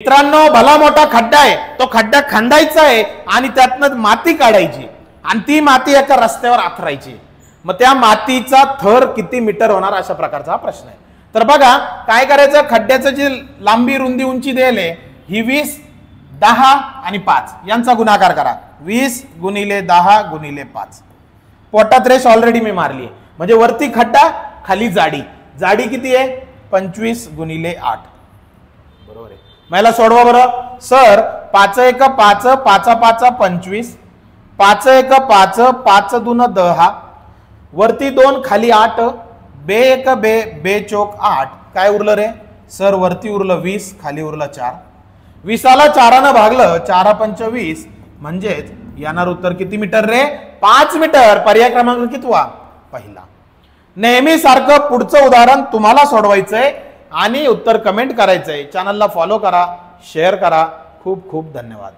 मित्रांनो, भला मोठा खड्डा आहे, तो खड्डा खंदायचा आहे आणि त्यातनं माती काढायची आणि ती माती एका रस्त्यावर आथरायची. मग त्या मातीचा थर किती मीटर होणार अशा प्रकारचा हा प्रश्न आहे. तर बघा काय करायचं, खड्ड्याचं जी लांबी रुंदी उंची दिले ही 20, 10 आणि 5 यांचा गुणाकार करा. 20 गुणिले 10 गुणिले 5. पोटात रेष ऑलरेडी मी मारली आहे, म्हणजे वरती खड्डा खाली जाडी. जाडी किती आहे? 25 गुणिले 8. बरोबर आहे. मला सोडवा बरं. सर 5 1 5 5 5 25 5 1 5 5 2 10 वरती 2 खाली 8 बे 1 बे बे चौक 8 काय उरलं रे सर? वरती उरलं 20 खाली उरलं 4. 20ला 4ने भागलं 4 5 20 म्हणजेच येणार उत्तर किती मीटर रे? 5 मीटर. पर्याय क्रमांक कितवा? पहिला. नेहमी सारखं पुढचं उदाहरण तुम्हाला सोडवायचंय आणि उत्तर कमेंट करायचंय. चॅनलला फॉलो करा, शेअर करा. खूप खूप धन्यवाद.